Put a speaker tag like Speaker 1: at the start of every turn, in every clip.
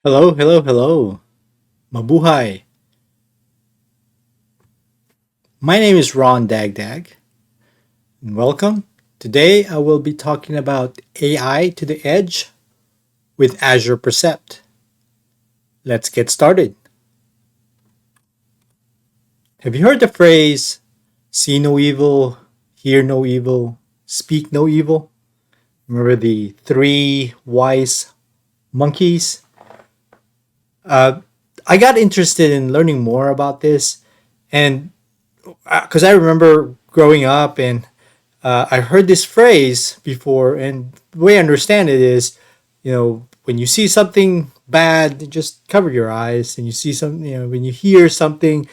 Speaker 1: Hello, hello, hello. Mabuhay. My name is Ron Dagdag, and welcome. Today I will be talking about AI to the edge with Azure Percept. Let's get started. Have you heard the phrase, see no evil, hear no evil, speak no evil? Remember the three wise monkeys? Uh, I got interested in learning more about this, and because I remember growing up and I heard this phrase before, and the way I understand it is, when you see something bad, just cover your eyes, and you see something, when you hear something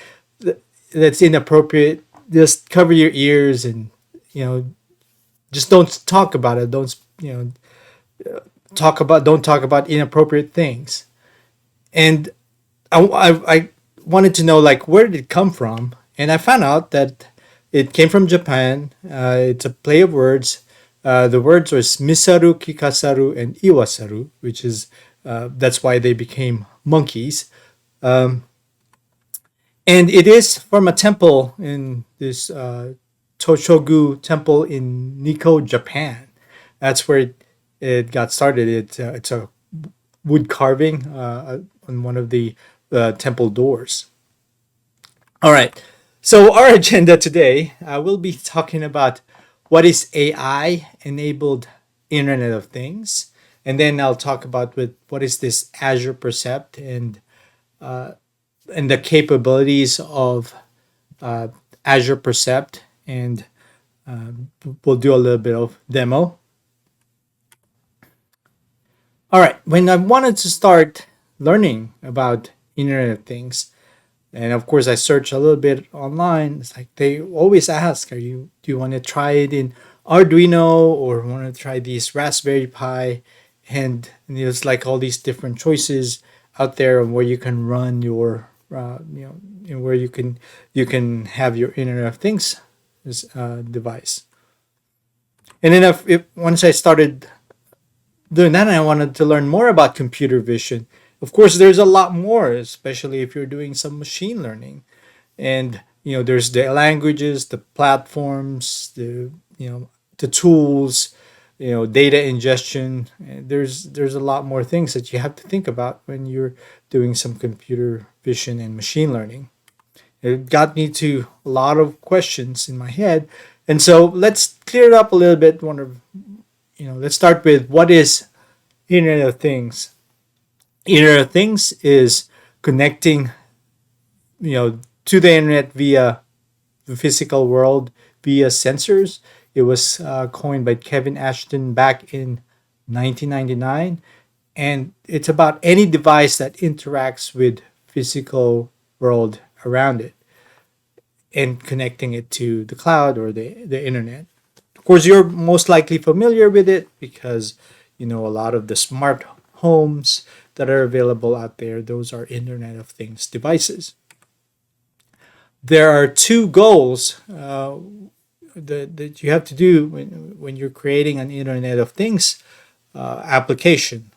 Speaker 1: that's inappropriate, just cover your ears, and you know, just don't talk about it. Don't talk about inappropriate things. And I wanted to know, like, where did it come from, and I found out that it came from Japan. It's a play of words. The words was misaru, kikasaru, and iwasaru, which is that's why they became monkeys. Um, and it is from a temple in this Toshogu temple in Nikko, Japan. That's where it got started. It's a wood carving on one of the temple doors. All right. So our agenda today, we'll be talking about what is AI enabled Internet of Things, and then I'll talk about with what is this Azure Percept and the capabilities of uh, Azure Percept, and we'll do a little bit of demo. All right. When I wanted to start learning about Internet of Things, and of course, I search a little bit online. It's like they always ask, do you want to try it in Arduino or want to try these Raspberry Pi?" And there's like all these different choices out there on where you can run your, and where you can have your Internet of Things device. And then if once I started doing that, I wanted to learn more about computer vision. Of course, there's a lot more, especially if you're doing some machine learning. And there's the languages, the platforms, the tools, data ingestion. And there's a lot more things that you have to think about when you're doing some computer vision and machine learning. It got me to a lot of questions in my head, and so let's clear it up a little bit. Let's start with what is Internet of Things. Internet of Things is connecting to the internet via the physical world via sensors. It was coined by Kevin Ashton back in 1999, and it's about any device that interacts with physical world around it and connecting it to the cloud or the internet. Of course, you're most likely familiar with it because a lot of the smart homes that are available out there, those are Internet of Things devices. There are two goals that you have to do when you're creating an Internet of Things application.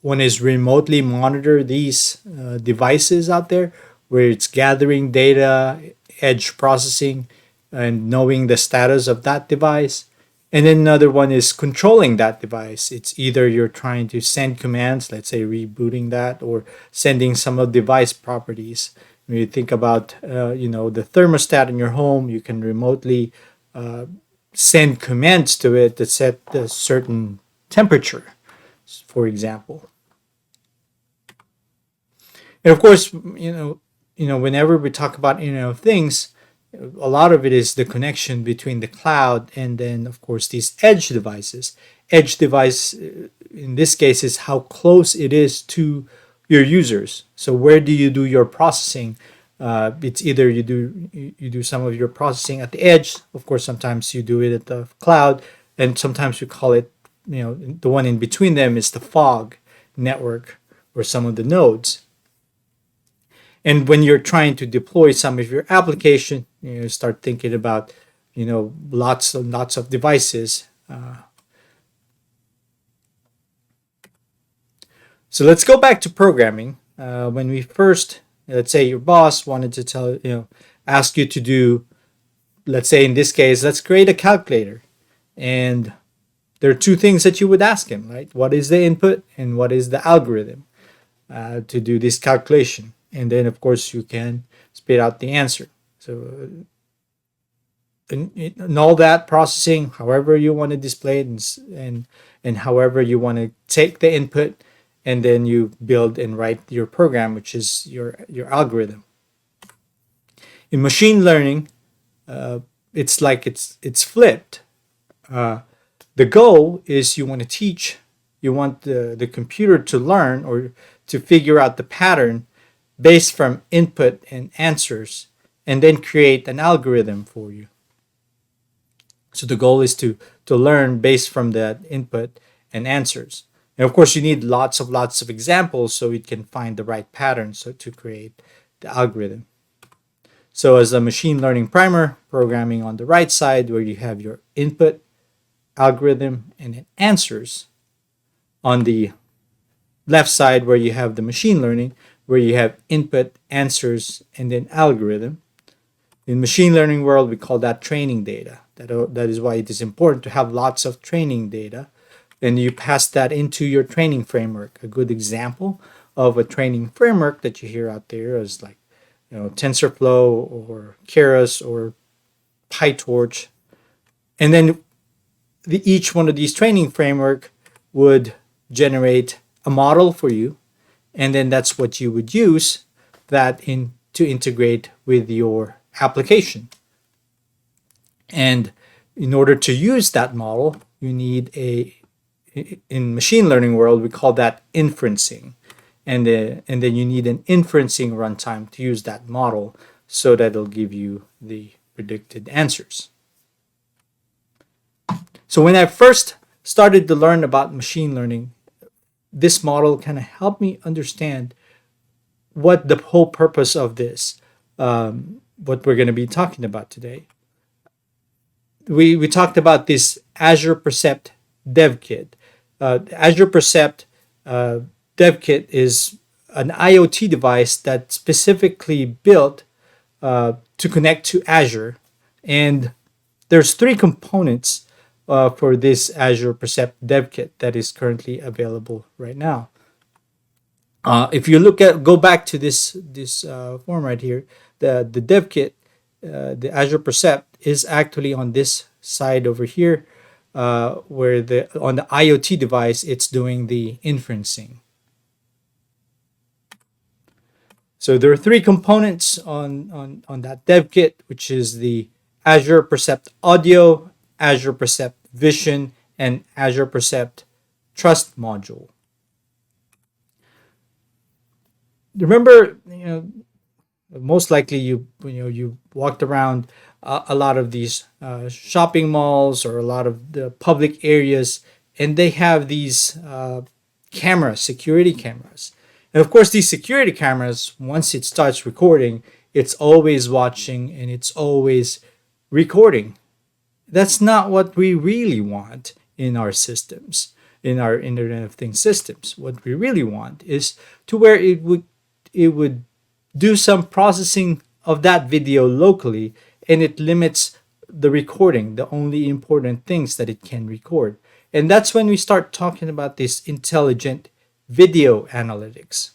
Speaker 1: One is remotely monitor these devices out there where it's gathering data, edge processing, and knowing the status of that device. And then another one is controlling that device. It's either you're trying to send commands, let's say rebooting that, or sending some of device properties. When you think about, the thermostat in your home, you can remotely uh, send commands to it that set a certain temperature, for example. And of course, whenever we talk about Internet of Things, a lot of it is the connection between the cloud and then, of course, these edge devices. Edge device, in this case, is how close it is to your users. So where do you do your processing? It's either you do some of your processing at the edge. Of course, sometimes you do it at the cloud, and sometimes we call it, the one in between them is the fog network or some of the nodes. And when you're trying to deploy some of your application, you start thinking about lots of devices. So let's go back to programming. When we first, let's say your boss wanted to ask you to do, let's say in this case, let's create a calculator. And there are two things that you would ask him, right? What is the input and what is the algorithm to do this calculation? And then, of course, you can spit out the answer. So, and all that processing, however you want to display it, and however you want to take the input, and then you build and write your program, which is your algorithm. In machine learning, it's like it's flipped. Uh, the goal is you want the computer to learn or to figure out the pattern based from input and answers, and then create an algorithm for you. So the goal is to learn based from that input and answers. And of course, you need lots of examples so it can find the right pattern so to create the algorithm. So as a machine learning primer, programming on the right side where you have your input, algorithm, and then answers. On the left side where you have the machine learning, where you have input, answers, and then algorithm. In machine learning world, we call that training data. That is why it is important to have lots of training data. And you pass that into your training framework. A good example of a training framework that you hear out there is like, TensorFlow or Keras or PyTorch. And then each one of these training framework would generate a model for you. And then that's what you would use to integrate with your application. And in order to use that model, you need in machine learning world, we call that inferencing. And then you need an inferencing runtime to use that model so that it'll give you the predicted answers. So when I first started to learn about machine learning, this model kind of helped me understand what the whole purpose of this, what we're going to be talking about today. We talked about this Azure Percept Dev Kit. Azure Percept Dev Kit is an IoT device that's specifically built to connect to Azure, and there's three components for this Azure Percept Dev Kit that is currently available right now. If you go back to this form right here, the Dev Kit, the Azure Percept is actually on this side over here, where on the IoT device it's doing the inferencing. So there are three components on that Dev Kit, which is the Azure Percept Audio, Azure Percept Vision, and Azure Percept Trust module. Remember, most likely you walked around a lot of these shopping malls or a lot of the public areas, and they have these security cameras. And of course, these security cameras, once it starts recording, it's always watching and it's always recording. That's not what we really want in our systems, in our Internet of Things systems. What we really want is to where it would do some processing of that video locally, and it limits the recording, the only important things that it can record. And that's when we start talking about this intelligent video analytics.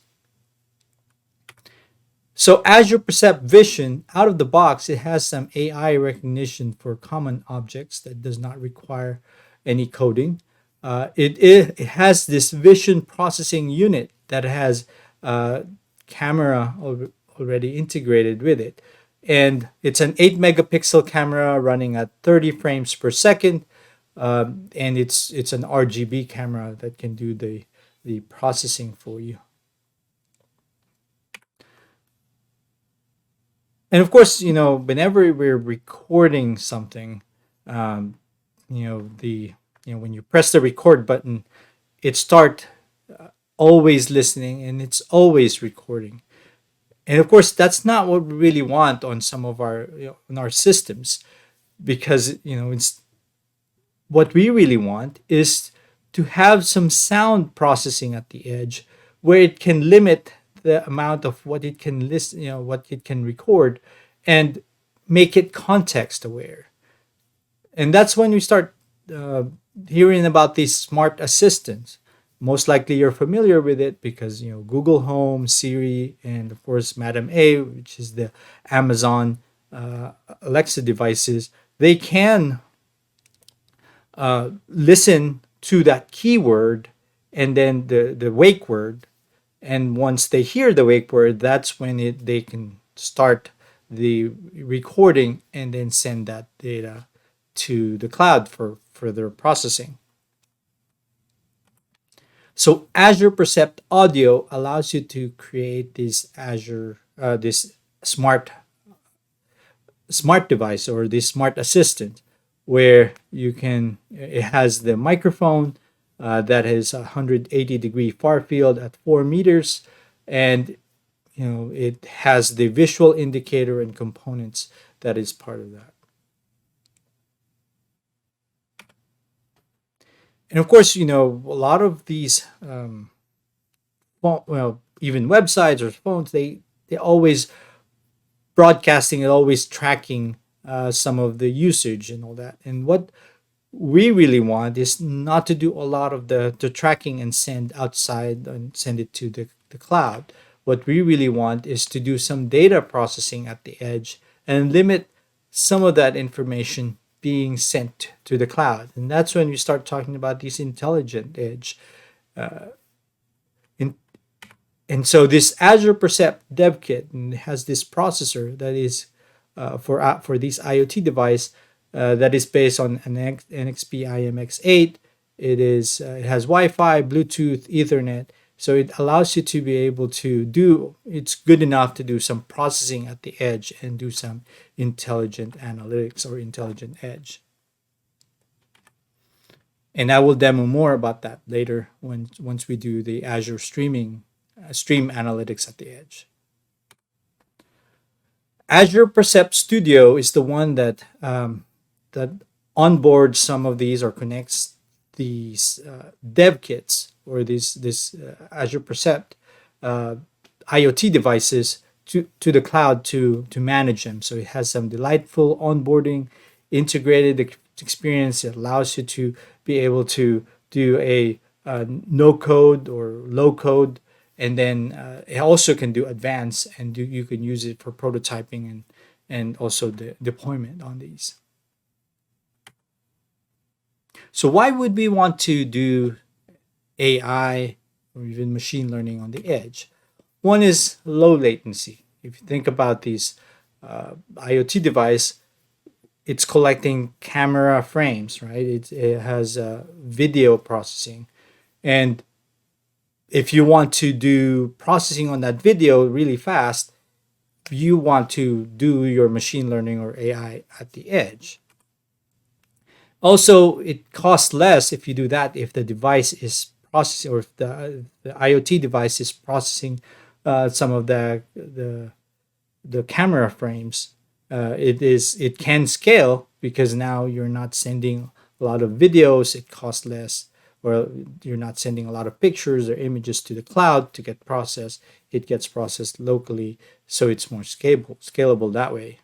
Speaker 1: So Azure Percept Vision, out of the box, it has some AI recognition for common objects that does not require any coding. It has this vision processing unit that has camera already integrated with it. And it's an 8 megapixel camera running at 30 frames per second. And it's an RGB camera that can do the processing for you. And of course, whenever we're recording something, when you press the record button, it starts always listening and it's always recording. And of course, that's not what we really want on some of on our systems, because it's what we really want is to have some sound processing at the edge where it can limit the amount of what it can listen, what it can record, and make it context aware. And that's when we start uh, hearing about these smart assistants. Most likely you're familiar with it because Google Home, Siri, and of course Madam A, which is the Amazon Alexa devices. They can listen to that keyword and then the wake word, and once they hear the wake word, that's when they can start the recording and then send that data to the cloud for further processing. So Azure Percept Audio allows you to create this smart device or this smart assistant, where it has the microphone that is 180-degree far field at 4 meters, and it has the visual indicator and components that is part of that. And of course, a lot of these even websites or phones, they always broadcasting and always tracking some of the usage and all that. And what we really want is not to do a lot of the tracking and send outside and send it to the cloud. What we really want is to do some data processing at the edge and limit some of that information being sent to the cloud. And that's when we start talking about this intelligent edge. In, and so this Azure Percept Dev Kit has this processor that is for this IoT device that is based on an NXP IMX8. It has Wi-Fi, Bluetooth, Ethernet, so it allows you to be able to do. It's good enough to do some processing at the edge and do some intelligent analytics or intelligent edge. And I will demo more about that later once we do the Azure stream analytics at the edge. Azure Percept Studio is the one that onboards some of these or connects these dev kits or this Azure Percept IoT devices to the cloud to manage them. So it has some delightful onboarding, integrated experience. It allows you to be able to do a no code or low code, and then it also can do advanced, and you can use it for prototyping and also the deployment on these. So why would we want to do AI or even machine learning on the edge? One is low latency. If you think about these IoT device, it's collecting camera frames, right? It has video processing, and if you want to do processing on that video really fast, you want to do your machine learning or AI at the edge. Also, it costs less if you do that if the device is processing, or if the IoT device is processing some of the camera frames. It can scale because now you're not sending a lot of videos. It costs less, or you're not sending a lot of pictures or images to the cloud to get processed. It gets processed locally, so it's more scalable that way.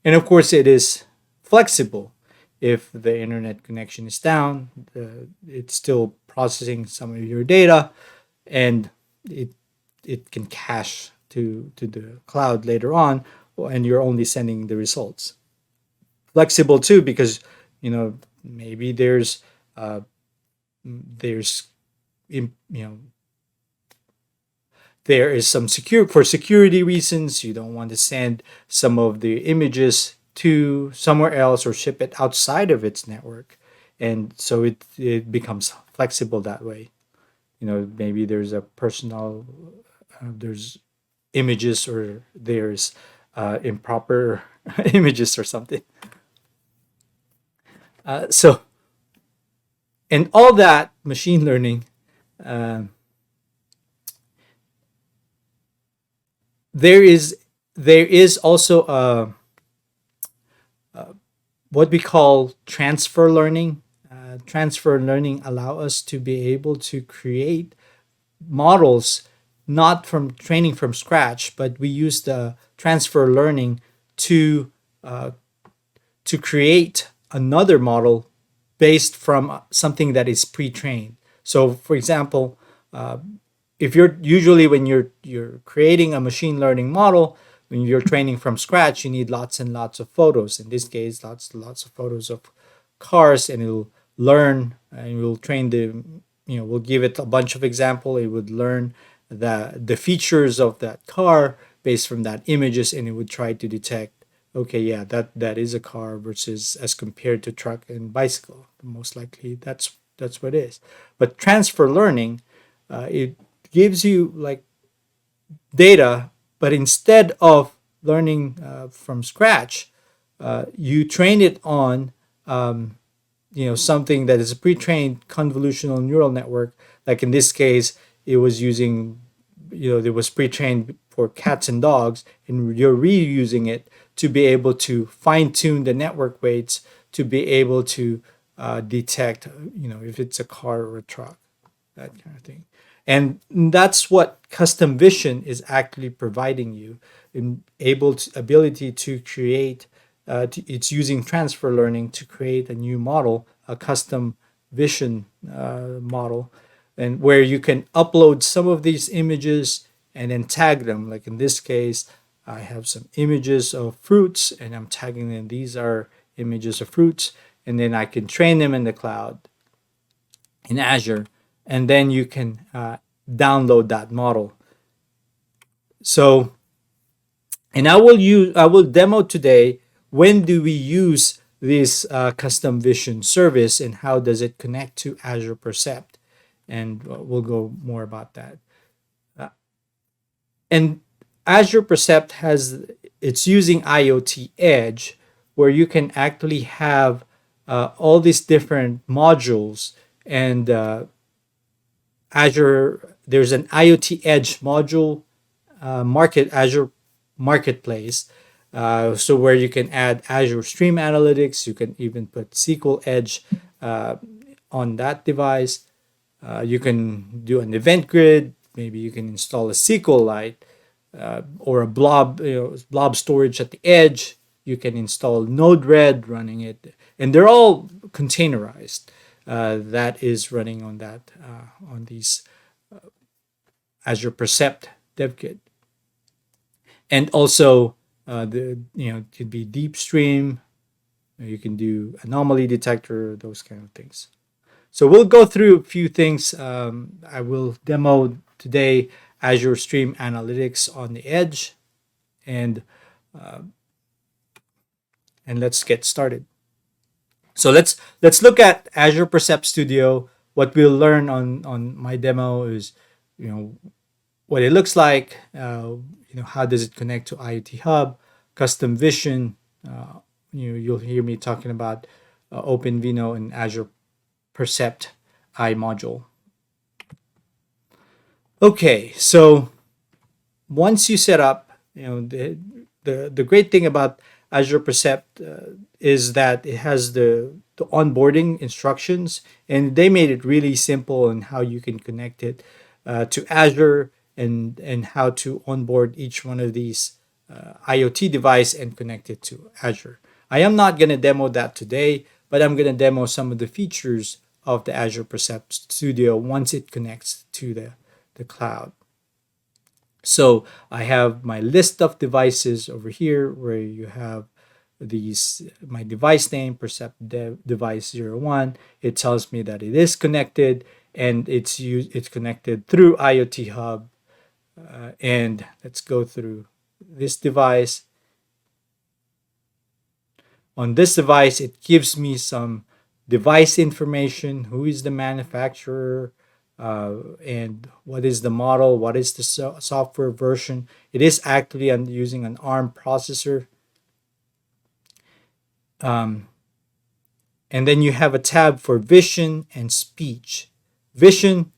Speaker 1: And of course, it is flexible. If the internet connection is down, it's still processing some of your data, and it can cache to the cloud later on, and you're only sending the results. Flexible too, because maybe there's there is some security reasons you don't want to send some of the images to somewhere else or ship it outside of its network, and so it becomes flexible that way. Maybe there's a personal there's images, or there's improper images or something. So and all that machine learning, um, there is also what we call transfer learning. Transfer learning allow us to be able to create models not from training from scratch, but we use the transfer learning to uh, to create another model based from something that is pre-trained. So, for example, uh, if you're usually when you're creating a machine learning model, when you're training from scratch, you need lots and lots of photos. In this case, lots of photos of cars, and it'll learn and we'll train the we'll give it a bunch of example. It would learn the features of that car based from that images, and it would try to detect, okay, yeah, that is a car versus as compared to truck and bicycle. Most likely that's what it is. But transfer learning, it gives you like data, but instead of learning from scratch, you train it on something that is a pre-trained convolutional neural network. Like in this case, it was using, it was pre-trained for cats and dogs, and you're reusing it to be able to fine-tune the network weights to be able to detect, if it's a car or a truck, that kind of thing. And that's what custom vision is actually providing you, in ability to create. It's using transfer learning to create a new model, a custom vision model, and where you can upload some of these images and then tag them. Like in this case, I have some images of fruits, and I'm tagging them. These are images of fruits, and then I can train them in the cloud in Azure, and then you can download that model. So, and I will demo today when do we use this custom vision service and how does it connect to Azure Percept, and we'll go more about that. Uh, and Azure Percept has it's using IoT Edge, where you can actually have all these different modules and Azure. There's an IoT Edge module Azure Marketplace. So where you can add Azure Stream Analytics, you can even put SQL Edge uh, on that device. You can do an event grid. Maybe you can install a SQLite or a blob storage at the edge. You can install Node-RED running it, and they're all containerized. That is running on on these Azure Percept dev kit. And also the it could be deep stream. You can do anomaly detector, those kind of things. So we'll go through a few things. I will demo today Azure Stream Analytics on the edge, and let's get started. So let's look at Azure Percept Studio. What we'll learn on my demo is, you know, what it looks like. How does it connect to IoT Hub, custom vision. You'll hear me talking about OpenVINO and Azure Percept I module. Okay, so once you set up, the great thing about Azure Percept is that it has the onboarding instructions, and they made it really simple on how you can connect it to Azure, and how to onboard each one of these IoT device and connect it to Azure. I am not going to demo that today, but I'm going to demo some of the features of the Azure Percept Studio once it connects to the cloud. So I have my list of devices over here, where you have my device name, Percept device 01. It tells me that it is connected, and it's connected through IoT Hub. And let's go through this device. On this device, it gives me some device information: who is the manufacturer, and what is the model, what is the software version. It is actually using an ARM processor. Um, and then you have a tab for vision and speech. Vision,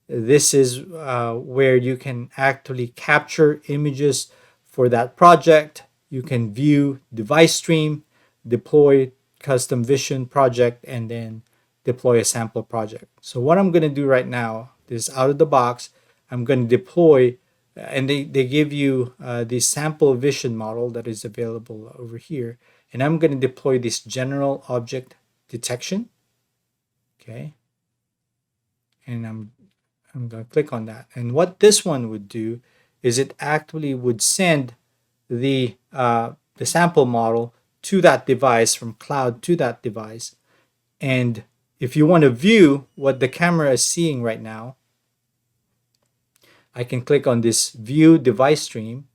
Speaker 1: this is where you can actually capture images for that project. You can view device stream, deploy custom vision project, and then deploy a sample project. So what I'm going to do right now is, out of the box, I'm going to deploy, and they give you the sample vision model that is available over here. And I'm going to deploy this general object detection. Okay. And I'm going to click on that. And what this one would do is it actually would send the sample model to that device, from cloud to that device. And if you want to view what the camera is seeing right now, I can click on this view device stream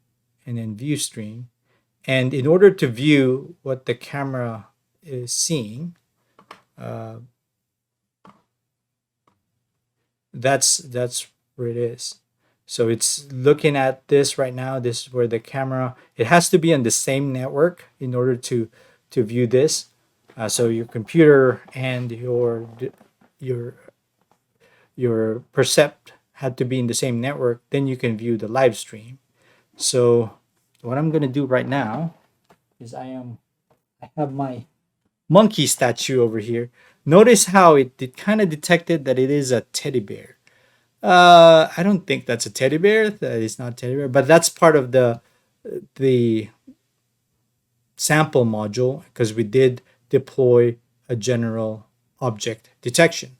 Speaker 1: and then view stream. And in order to view what the camera is seeing, that's where it is. So it's looking at this right now. This is where the camera, it has to be on the same network in order to view this. So your computer and your Percept had to be in the same network. Then you can view the live stream. So what I'm gonna do right now is I have my monkey statue over here. Notice how it kind of detected that it is a teddy bear. I don't think that's a teddy bear. That is not a teddy bear, but that's part of the sample module, because we did deploy a general object detection.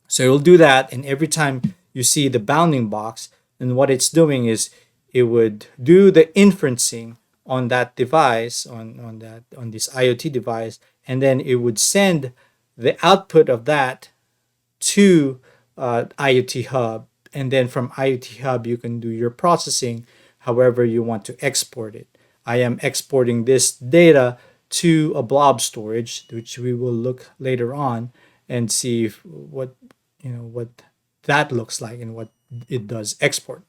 Speaker 1: So it'll do that, and every time you see the bounding box, and what it's doing is it would do the inferencing on that device, on this IoT device, and then it would send the output of that to IoT Hub, and then from IoT Hub you can do your processing however you want to export it. I am exporting this data to a blob storage, which we will look later on and see what that looks like and what it does export.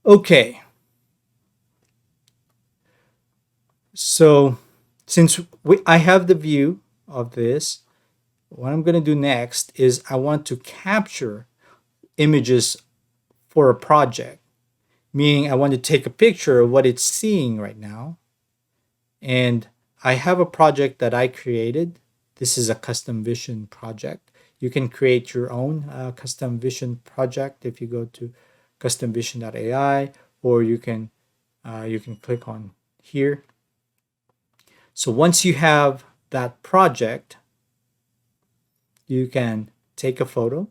Speaker 1: Okay. So since I have the view of this, what I'm going to do next is I want to capture images for a project, meaning I want to take a picture of what it's seeing right now. And I have a project that I created. This is a custom vision project. You can create your own custom vision project if you go to customvision.ai, or you can click on here. So once you have that project, you can take a photo.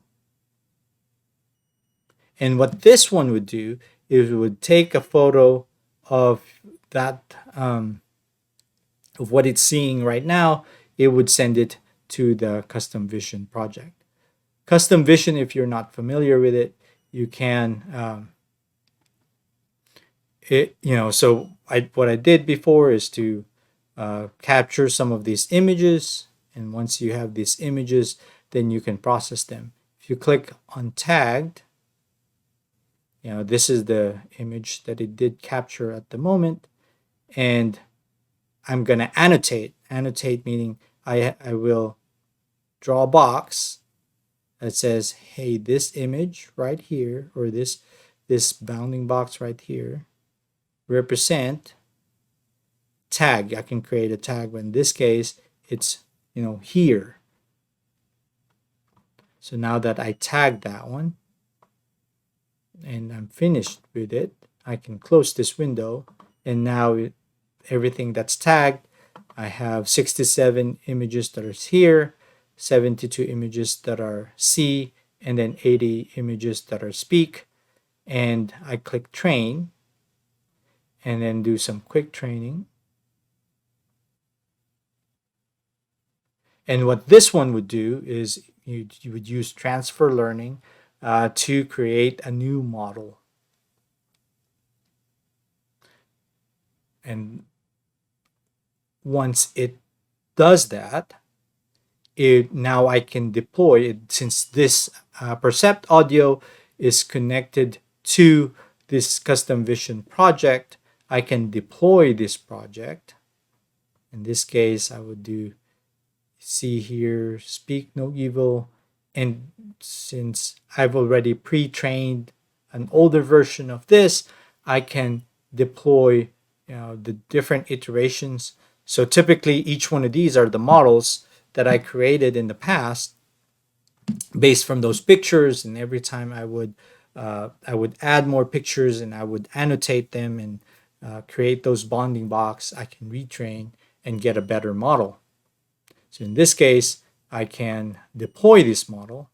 Speaker 1: And what this one would do is it would take a photo of that of what it's seeing right now. It would send it to the custom vision project. Custom vision, if you're not familiar with it, you can so what I did before is to capture some of these images, and once you have these images, then you can process them. If you click on tagged, this is the image that it did capture at the moment, and I'm gonna annotate. Annotate meaning I will draw a box that says, hey, this image right here, or this bounding box right here, represent tag. I can create a tag, but in this case it's here. So now that I tagged that one and I'm finished with it, I can close this window, and now everything that's tagged, I have 67 images that are here, 72 images that are see, and then 80 images that are speak. And I click train and then do some quick training. And what this one would do is you would use transfer learning to create a new model. And once it does that, now I can deploy it, since this Percept audio is connected to this custom vision project. I can deploy this project. In this case, I would do see here, speak no evil. And since I've already pre-trained an older version of this, I can deploy the different iterations. So typically each one of these are the models that I created in the past. based from those pictures. And every time I would add more pictures and I would annotate them and create those bounding box, I can retrain and get a better model. So in this case, I can deploy this model.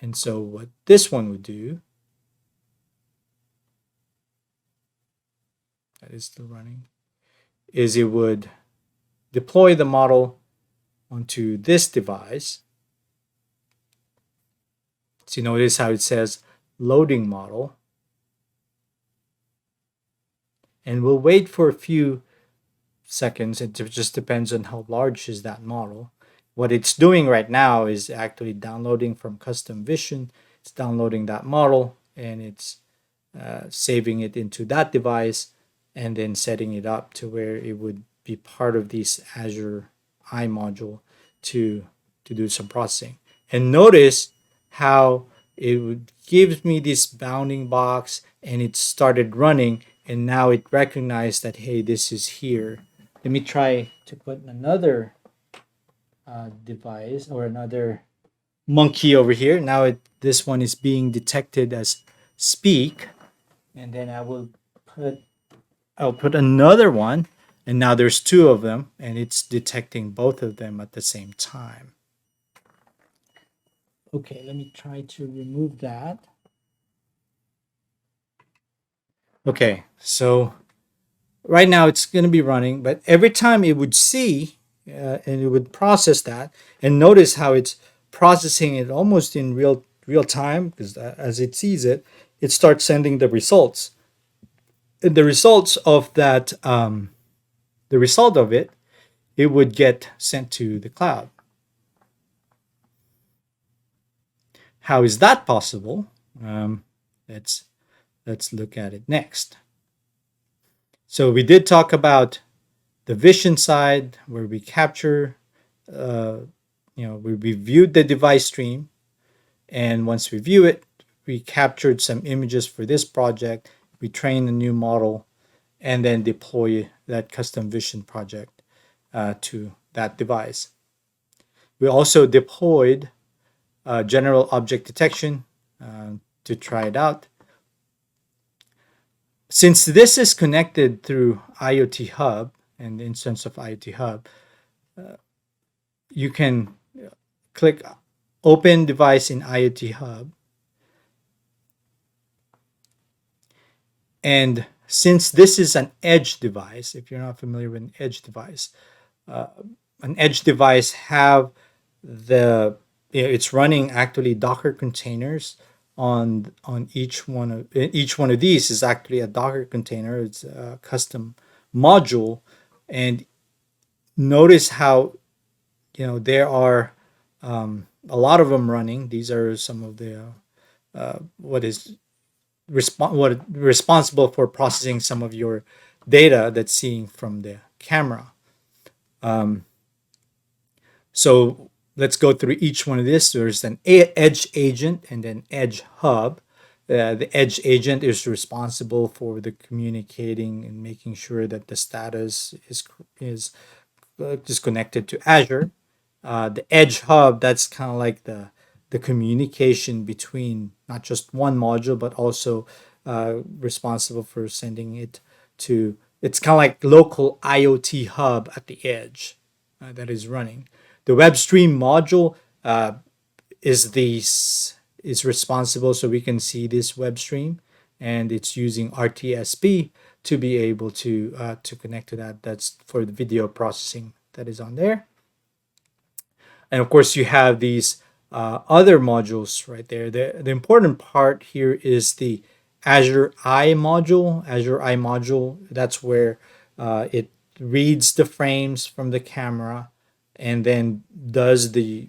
Speaker 1: And so what this one would do, that is still running, is it would deploy the model onto this device. So you notice how it says loading model. And we'll wait for a few seconds. It just depends on how large is that model. What it's doing right now is actually downloading from custom vision. It's downloading that model and it's saving it into that device and then setting it up to where it would be part of this Azure I module to do some processing. And notice how it would gives me this bounding box and it started running and now it recognized that, hey, this is here. Let me try to put another device or another monkey over here. Now this one is being detected as speak, and then I'll put another one, and now there's two of them, and it's detecting both of them at the same time. Okay, let me try to remove that. Okay, so right now it's going to be running, but every time it would see and it would process that, and notice how it's processing it almost in real time because as it sees it, it starts sending the results. And the results of that, the result of it, it would get sent to the cloud. How is that possible? Let's look at it next. So we did talk about the vision side where we capture, we viewed the device stream, and once we view it, we captured some images for this project. We train a new model, and then deploy that custom vision project to that device. We also deployed general object detection to try it out. Since this is connected through IoT Hub and the instance of IoT Hub, you can click Open Device in IoT Hub. And since this is an edge device, if you're not familiar with an edge device have it's running actually Docker containers on each one of these is actually a Docker container. It's a custom module, and notice how there are a lot of them running. These are some of the what is responsible for processing some of your data that's seeing from the camera. So let's go through each one of this. There's an edge agent and an edge hub. The edge agent is responsible for the communicating and making sure that the status is connected to Azure. The edge hub, that's kind of like the communication between not just one module, but also responsible for sending it to, it's kind of like local IoT hub at the edge that is running. The web stream module is responsible so we can see this web stream, and it's using RTSP to be able to connect to that. That's for the video processing that is on there. And of course, you have these other modules right there. The important part here is the Azure I module. Azure I module, that's where it reads the frames from the camera and then does the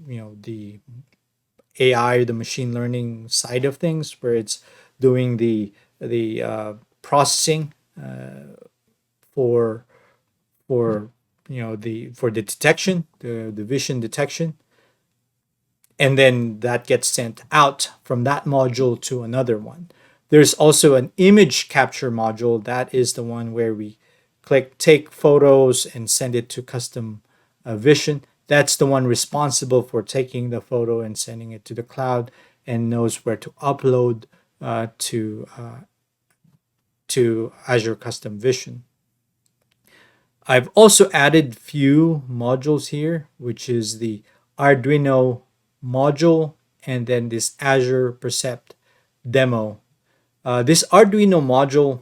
Speaker 1: AI, the machine learning side of things, where it's doing the processing for the detection, the vision detection, and then that gets sent out from that module to another one. There's also an image capture module. That is the one where we click take photos and send it to custom vision. that's the one responsible for taking the photo and sending it to the cloud, and knows where to upload to Azure Custom Vision. I've also added few modules here, which is the Arduino module and then this Azure Percept demo. This Arduino module,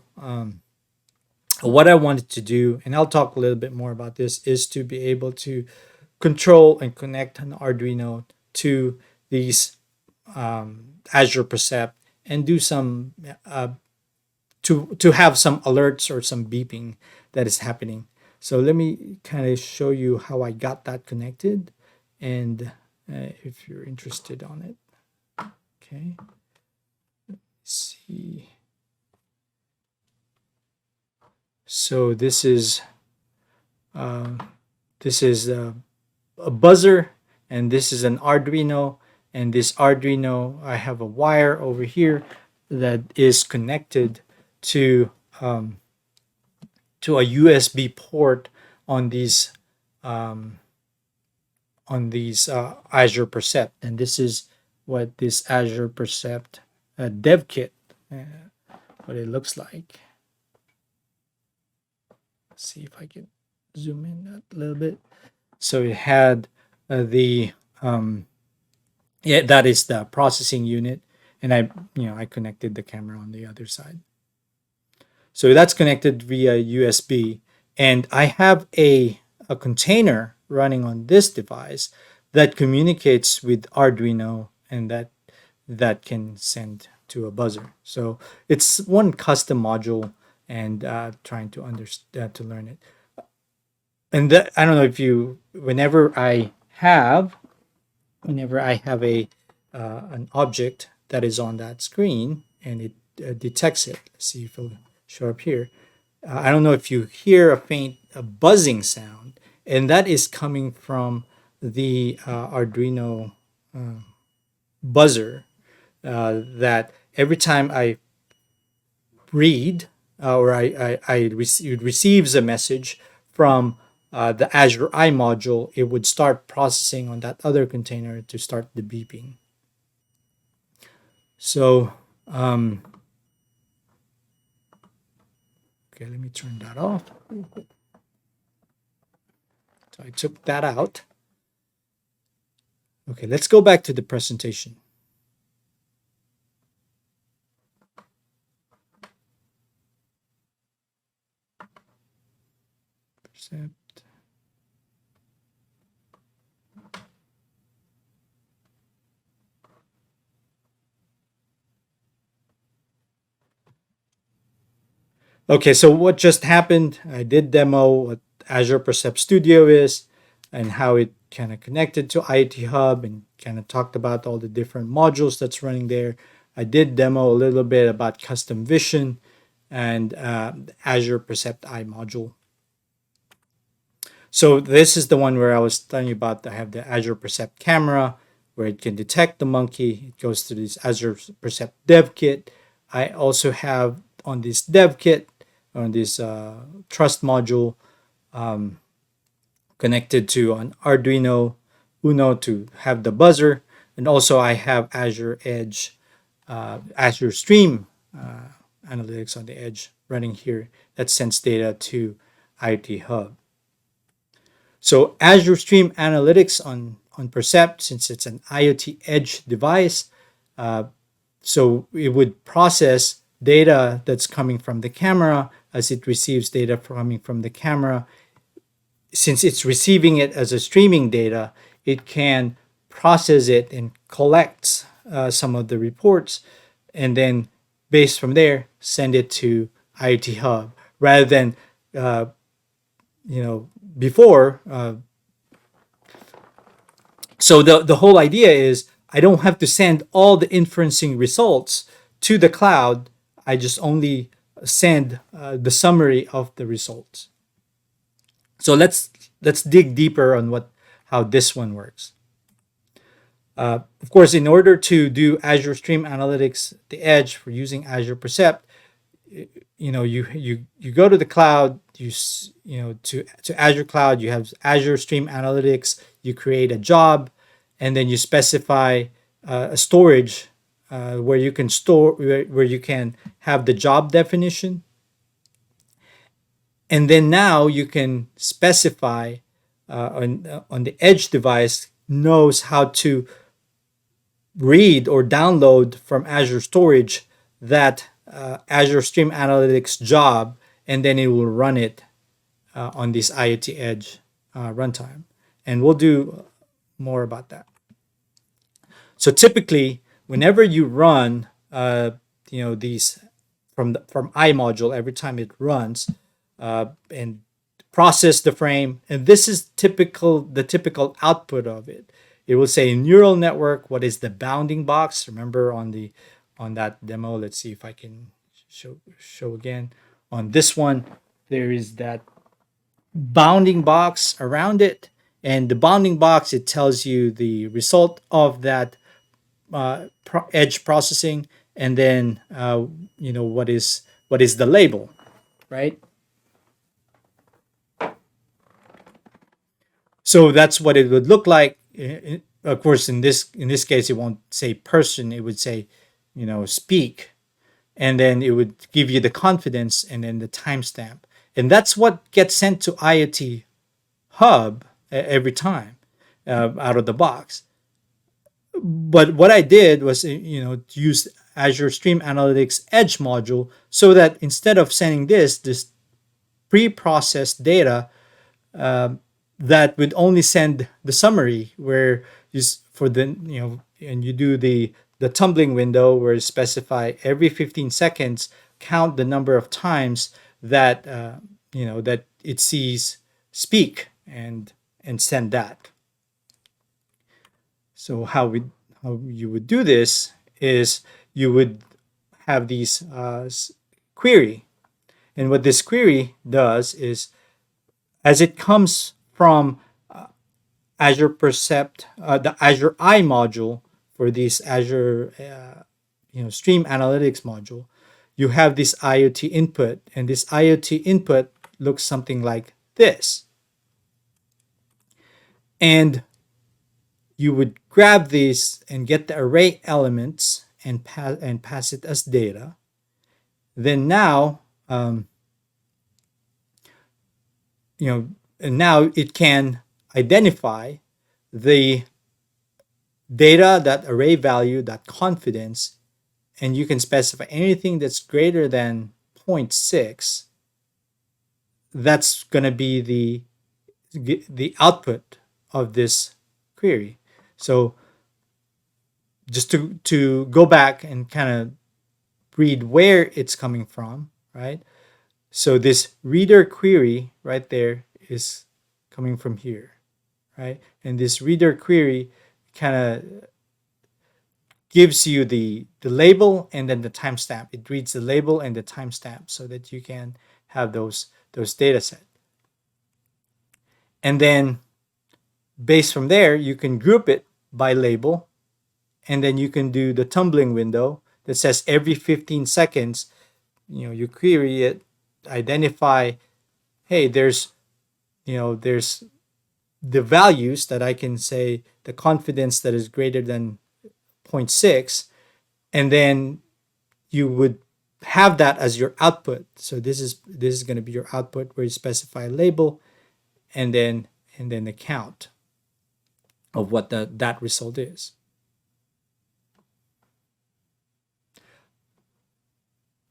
Speaker 1: what I wanted to do, and I'll talk a little bit more about this, is to be able to control and connect an Arduino to these Azure Percept and do some to have some alerts or some beeping that is happening. So let me kind of show you how I got that connected, and if you're interested on it. Okay, let's see. So this is a buzzer, and this is an Arduino, and this Arduino, I have a wire over here that is connected to a USB port on these Azure Percept, and this is what this Azure Percept dev kit, what it looks like. Let's see if I can zoom in a little bit. So it had that is the processing unit, and I connected the camera on the other side. So that's connected via USB, and I have a container running on this device that communicates with Arduino, and that can send to a buzzer. So it's one custom module, and trying to understand to learn it. And I don't know if whenever I have a an object that is on that screen and it detects it. Let's see if it'll show up here. I don't know if you hear a buzzing sound, and that is coming from the Arduino buzzer. That every time I read or it receives a message from the Azure I module, it would start processing on that other container to start the beeping. So, okay, let me turn that off. So I took that out. Okay, let's go back to the presentation. Percept. Okay, so what just happened, I did demo what Azure Percept Studio is and how it kind of connected to IoT Hub, and kind of talked about all the different modules that's running there. I did demo a little bit about Custom Vision and Azure Percept I module. So this is the one where I was telling you about. I have the Azure Percept camera where it can detect the monkey. It goes to this Azure Percept dev kit. I also have on this dev kit, on this trust module, connected to an Arduino Uno to have the buzzer. And also I have Azure Edge, Azure Stream Analytics on the edge running here that sends data to IoT Hub. So Azure Stream Analytics on Percept, since it's an IoT Edge device, so it would process data that's coming from the camera as it receives data coming from the camera. Since it's receiving it as a streaming data, it can process it and collects some of the reports, and then based from there, send it to IoT Hub rather than before. So the whole idea is I don't have to send all the inferencing results to the cloud. I just only send the summary of the results. So let's dig deeper on how this one works. Of course, in order to do Azure Stream Analytics, the edge for using Azure Percept, you go to the cloud, to Azure Cloud, you have Azure Stream Analytics, you create a job, and then you specify a storage where you can store, where you can have the job definition. And then now you can specify on the edge device knows how to read or download from Azure Storage that Azure Stream Analytics job, and then it will run it on this IoT Edge runtime. And we'll do more about that. So typically, whenever you run, these from iModule, every time it runs and process the frame, and this is the typical output of it. It will say neural network. What is the bounding box? Remember on that demo. Let's see if I can show again. On this one, there is that bounding box around it, and the bounding box, it tells you the result of that edge processing, and then what is the label, right? So that's what it would look like. Of course, in this case, it won't say person; it would say, speak, and then it would give you the confidence and then the timestamp, and that's what gets sent to IoT Hub every time out of the box. But what I did was, to use Azure Stream Analytics Edge module so that instead of sending this pre-processed data, that would only send the summary where you for the and you do the tumbling window where you specify every 15 seconds count the number of times that that it sees speak and send that. So how you would do this is you would have these query, and what this query does is as it comes from Azure Percept, the Azure I module for this Azure Stream Analytics module, you have this IoT input, and this IoT input looks something like this. And you would grab these and get the array elements and pass it as data. Then now, and now it can identify the data, that array value, that confidence, and you can specify anything that's greater than 0.6. That's going to be the output of this query. So just to go back and kind of read where it's coming from, right? So this reader query right there is coming from here, right? And this reader query kind of gives you the label and then the timestamp. It reads the label and the timestamp so that you can have those data set. And then based from there, you can group it by label, and then you can do the tumbling window that says every 15 seconds, you query it, identify, hey, there's the values that I can say the confidence that is greater than 0.6, and then you would have that as your output. So this is going to be your output where you specify label and then the count of what that result is.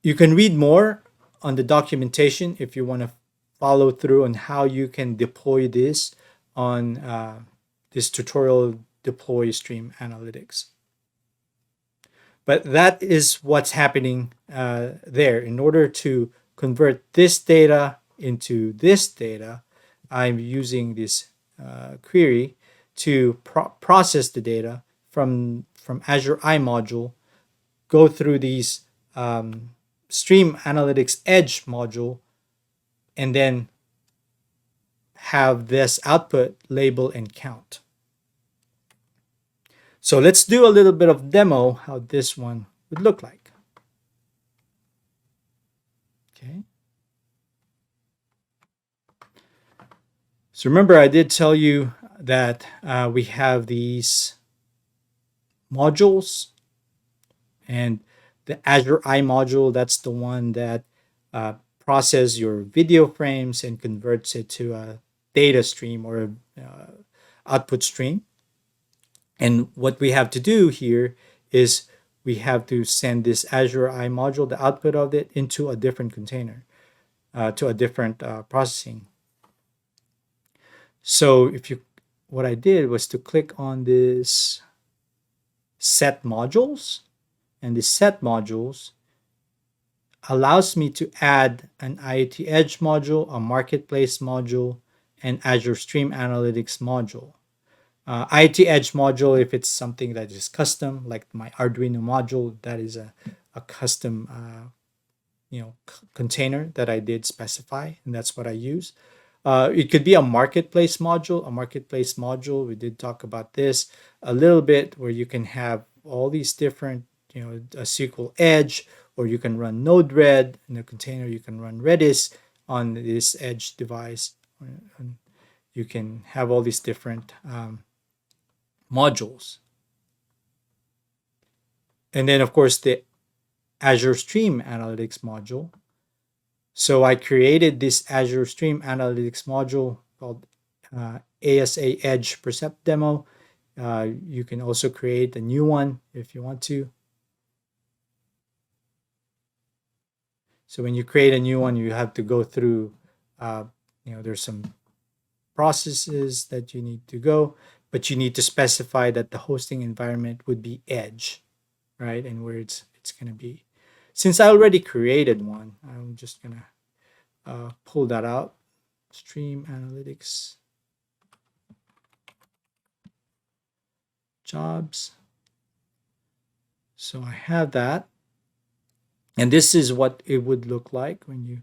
Speaker 1: You can read more on the documentation if you want to follow through on how you can deploy this on this tutorial, deploy stream analytics. But that is what's happening there. In order to convert this data into this data, I'm using this query to process the data from Azure I module, go through these Stream Analytics Edge module, and then have this output label and count. So let's do a little bit of demo how this one would look like. Okay. So remember, I did tell you that we have these modules, and the Azure I module, that's the one that uh, process your video frames and converts it to a data stream or a output stream. And what we have to do here is we have to send this Azure I module, the output of it, into a different container, to a different processing. So if you, what I did was to click on this set modules, and the set modules allows me to add an IoT Edge module, a Marketplace module, and Azure Stream Analytics module. IoT Edge module, if it's something that is custom, like my Arduino module, that is a custom container that I did specify, and that's what I use. It could be a marketplace module. A marketplace module, we did talk about this a little bit, where you can have all these different, a SQL Edge, or you can run Node-RED in a container. You can run Redis on this Edge device. And you can have all these different modules. And then, of course, the Azure Stream Analytics module. So I created this Azure Stream Analytics module called ASA Edge Percept demo. You can also create a new one if you want to. So when you create a new one, you have to go through, there's some processes that you need to go, but you need to specify that the hosting environment would be Edge, right? And where it's going to be. Since I already created one, I'm just going to pull that out. Stream Analytics jobs. So I have that. And this is what it would look like when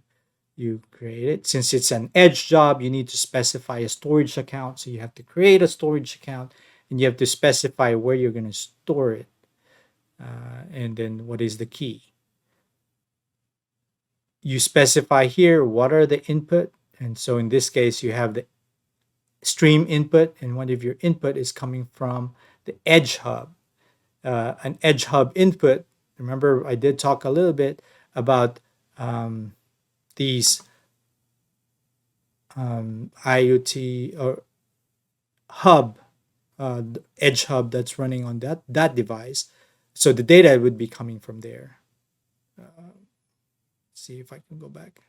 Speaker 1: you create it. Since it's an Edge job, you need to specify a storage account. So you have to create a storage account, and you have to specify where you're going to store it. And then what is the key. You specify here what are the input. And so in this case, you have the stream input, and one of your input is coming from the Edge Hub. An Edge Hub input, remember I did talk a little bit about these IoT or hub, Edge Hub that's running on that device. So the data would be coming from there. See if I can go back.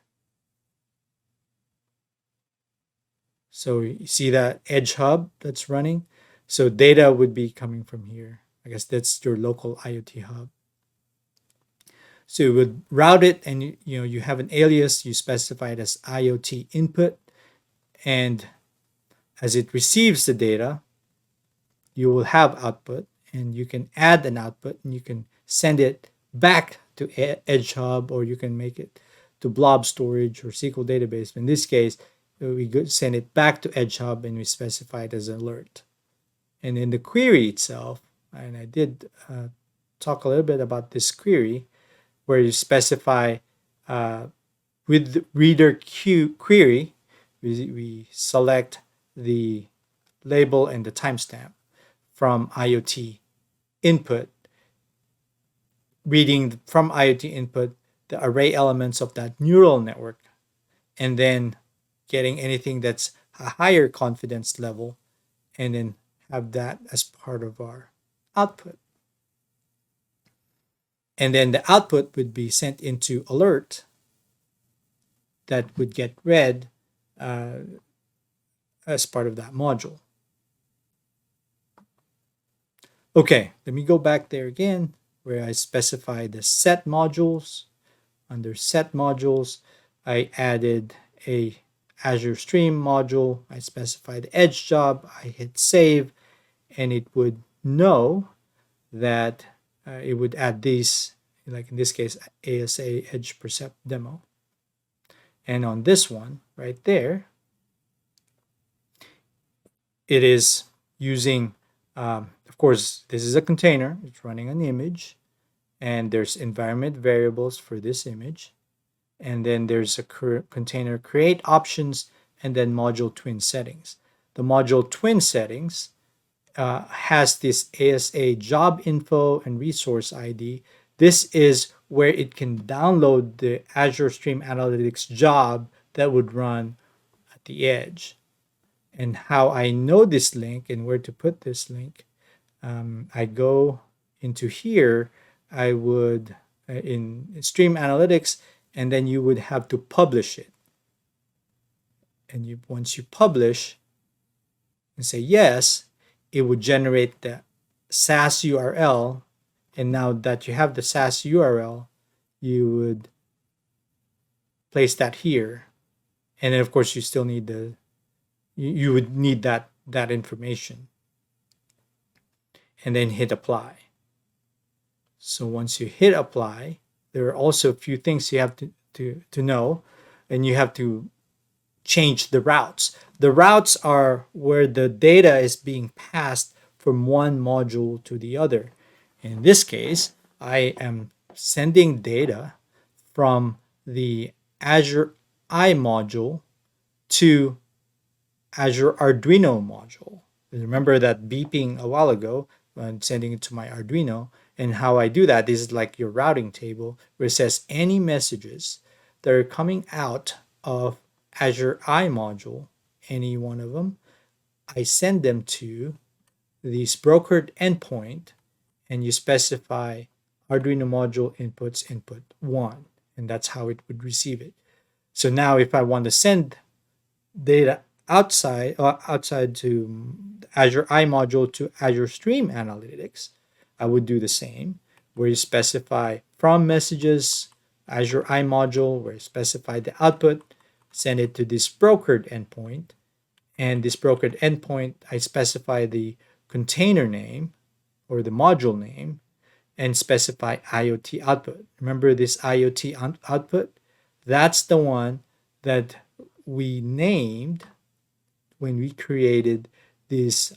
Speaker 1: So you see that Edge Hub that's running. So data would be coming from here. I guess that's your local IoT hub. So you would route it, and you have an alias. You specify it as IoT input, and as it receives the data, you will have output, and you can add an output, and you can send it back to Edge Hub, or you can make it to blob storage or SQL database. In this case, we send it back to Edge Hub, and we specify it as alert. And in the query itself, and I did talk a little bit about this query, where you specify with the reader query, we select the label and the timestamp from IoT input, reading from IoT input the array elements of that neural network, and then getting anything that's a higher confidence level, and then have that as part of our output. And then the output would be sent into alert that would get read as part of that module. Okay, let me go back there again, where I specify the set modules. Under set modules, I added a Azure Stream module. I specified the Edge job. I hit save, and it would know that it would add these, like in this case, ASA Edge Percept demo. And on this one right there, it is using, of course, this is a container. It's running an image, and there's environment variables for this image. And then there's a container create options, and then module twin settings. the module twin settings, has this ASA job info and resource ID. This is where it can download the Azure Stream Analytics job that would run at the edge. And how I know this link and where to put this link, I go into here, I would in Stream Analytics, and then you would have to publish it. And once you publish and say yes, it would generate the SAS URL. And now that you have the SAS URL, you would place that here. And then of course you still need you would need that information. And then hit apply. So once you hit apply, there are also a few things you have to know, and you have to change the routes. The routes are where the data is being passed from one module to the other. In this case, I am sending data from the Azure I module to Azure Arduino module. Remember that beeping a while ago when sending it to my Arduino, and how I do that is like your routing table where it says any messages that are coming out of Azure I module, any one of them, I send them to this brokered endpoint, and you specify Arduino module inputs input 1, and that's how it would receive it. So now if I want to send data outside to Azure I module to Azure Stream Analytics, I would do the same, where you specify from messages, Azure I module, where you specify the output, send it to this brokered endpoint, and this brokered endpoint, I specify the container name or the module name and specify IoT output. Remember this IoT output? That's the one that we named when we created this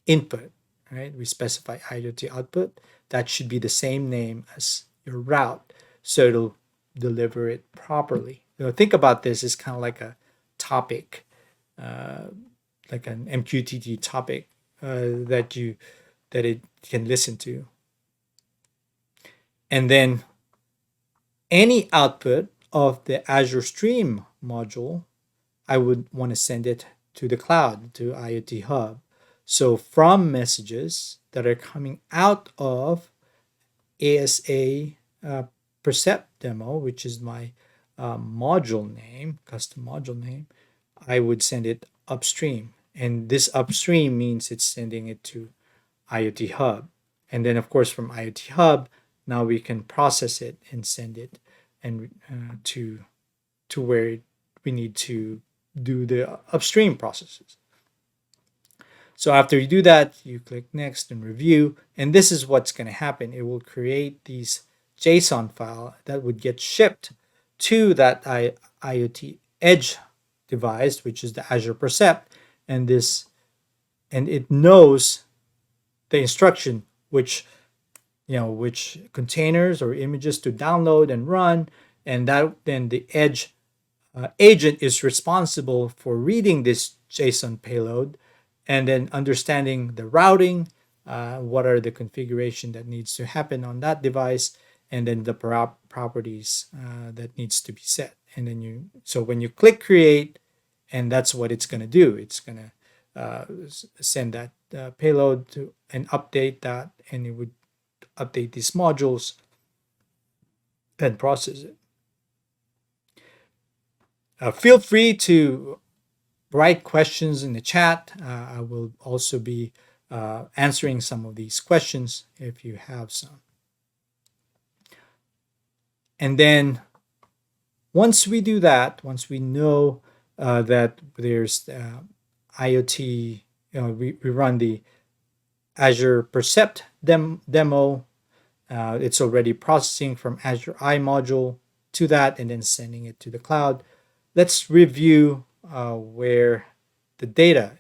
Speaker 1: input, right? We specify IoT output. That should be the same name as your route, so it'll deliver it properly. Think about this as kind of like a topic, like an MQTT topic that it can listen to. And then any output of the Azure Stream module, I would want to send it to the cloud, to IoT Hub. So from messages that are coming out of ASA Percept demo, which is my module name, custom module name, I would send it upstream. And this upstream means it's sending it to IoT Hub. And then, of course, from IoT Hub, now we can process it and send it and to where we need to do the upstream processes. So after you do that, you click next and review, and this is what's going to happen. It will create these JSON file that would get shipped to that IoT edge device, which is the Azure Percept, and it knows the instruction which containers or images to download and run, and that then the edge agent is responsible for reading this JSON payload and then understanding the routing, what are the configuration that needs to happen on that device, and then the properties that needs to be set. And then so when you click create, and that's what it's going to do. It's going to send that payload to and update that, and it would update these modules and process it. Feel free to write questions in the chat. I will also be answering some of these questions if you have some. And then once we do that, once we know that there's IoT, we run the Azure Percept demo. It's already processing from Azure I module to that and then sending it to the cloud. Let's review where the data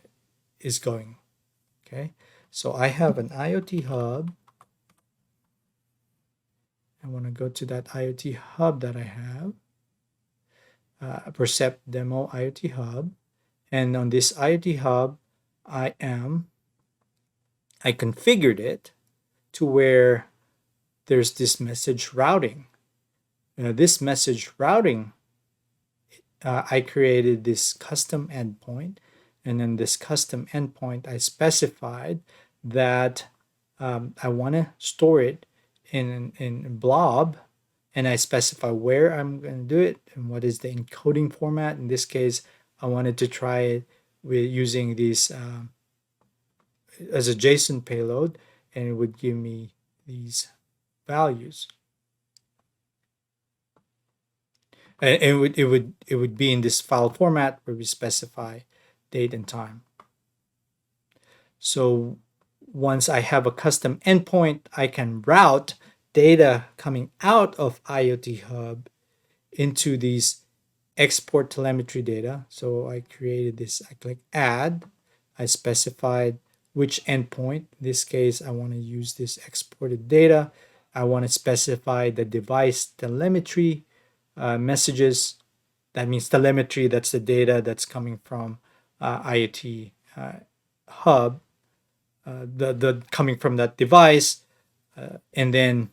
Speaker 1: is going. Okay, so I have an IoT hub. I want to go to that IoT hub that I have, Percept demo IoT hub, And on this IoT hub, I am I configured it to where there's this message routing. This message routing, I created this custom endpoint, and in this custom endpoint, I specified that I want to store it in blob, and I specify where I'm going to do it and what is the encoding format. In this case, I wanted to try it with using these as a JSON payload, and it would give me these values. And it would be in this file format where we specify date and time. So once I have a custom endpoint, I can route data coming out of IoT Hub into these export telemetry data. So I created this, I click add, I specified which endpoint. In this case, I want to use this exported data. I want to specify the device telemetry messages. That means telemetry, that's the data that's coming from IoT hub, the coming from that device, and then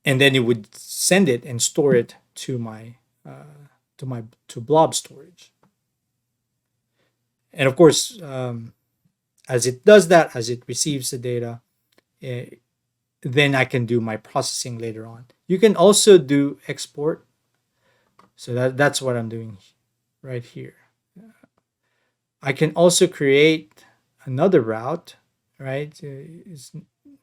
Speaker 1: it would send it and store it to my to blob storage. And of course, as it does that, as it receives the data, eh, then I can do my processing later on. You can also do export. So that's what I'm doing right here. I can also create another route, right? It's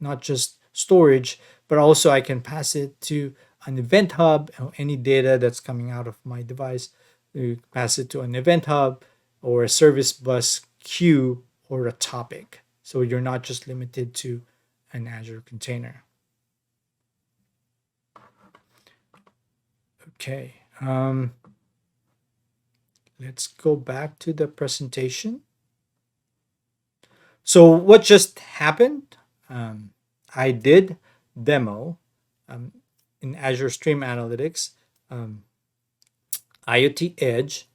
Speaker 1: not just storage, but also I can pass it to an event hub, or any data that's coming out of my device. You pass it to an event hub or a service bus queue or a topic. So you're not just limited to an Azure container. Okay. Let's go back to the presentation. So what just happened? I did demo um, in Azure Stream Analytics, IoT Edge,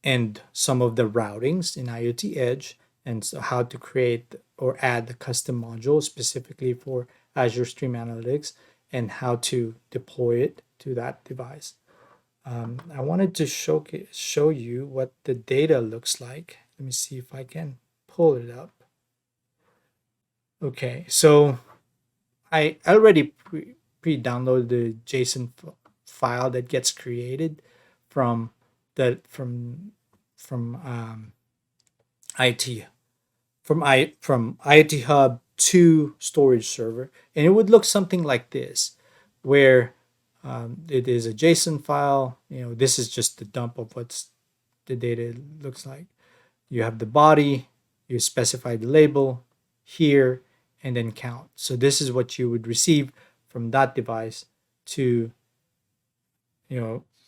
Speaker 1: and some of the routings in IoT Edge, and so how to create or add the custom module specifically for Azure Stream Analytics, and how to deploy it to that device. I wanted to show you what the data looks like. Let me see if I can pull it up. Okay, so I already pre-downloaded the JSON file that gets created from the from IT from IoT Hub to storage server, and it would look something like this, where it is a JSON file. This is just the dump of what's the data looks like. You have the body, you specify the label here, and then count. So this is what you would receive from that device to,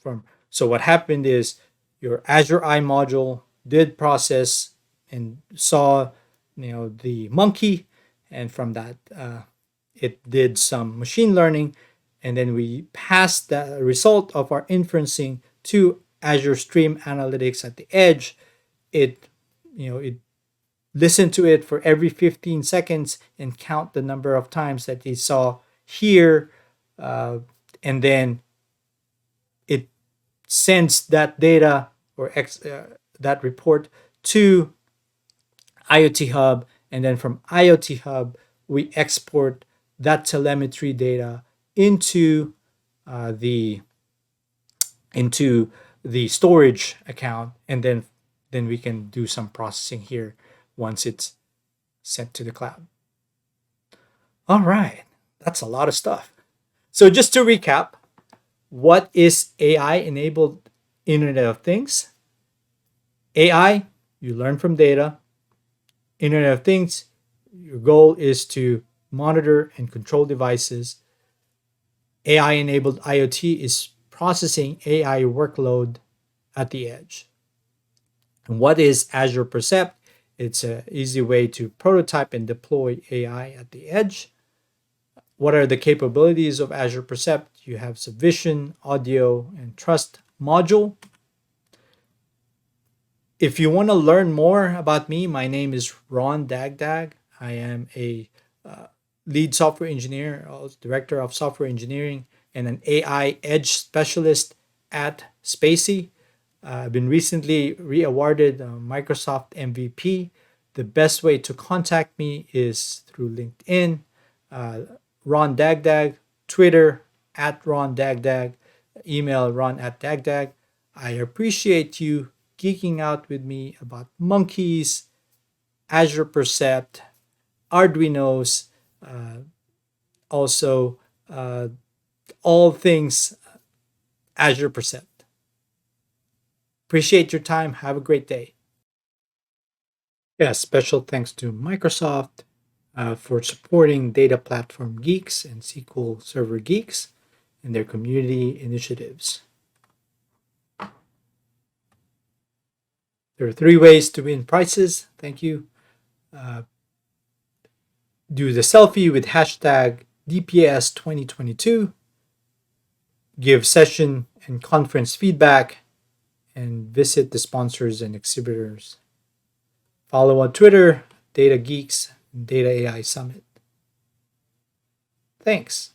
Speaker 1: from. So what happened is your Azure Eye module did process and saw, the monkey, and from that it did some machine learning, and then we passed the result of our inferencing to Azure Stream Analytics at the edge. It listened to it for every 15 seconds and count the number of times that he saw here, and then it sends that data or that report to IoT Hub, and then from IoT Hub we export that telemetry data into the storage account, and then we can do some processing here once it's sent to the cloud. All right, that's a lot of stuff. So just to recap, what is AI enabled Internet of Things? AI, you learn from data. Internet of Things, your goal is to monitor and control devices. AI enabled IoT is processing AI workload at the edge. And what is Azure Percept? It's an easy way to prototype and deploy AI at the edge. What are the capabilities of Azure Percept? You have Subvision, Audio, and Trust module. If you want to learn more about me, my name is Ron Dagdag. I am a lead software engineer, director of software engineering, and an AI edge specialist at Spacey. I've been recently re-awarded Microsoft MVP. The best way to contact me is through LinkedIn, uh, Ron Dagdag, Twitter at Ron Dagdag, email Ron at Dagdag. I appreciate you geeking out with me about monkeys, Azure Percept, Arduinos, uh, also uh, all things Azure Percept. Appreciate your time. Have a great day. Yeah, special thanks to Microsoft for supporting data platform geeks and SQL Server geeks and their community initiatives. There are 3 ways to win prizes. Thank you. Uh, do the selfie with hashtag DPS 2022, give session and conference feedback, and visit the sponsors and exhibitors. Follow on Twitter, Data Geeks, and Data AI Summit. Thanks.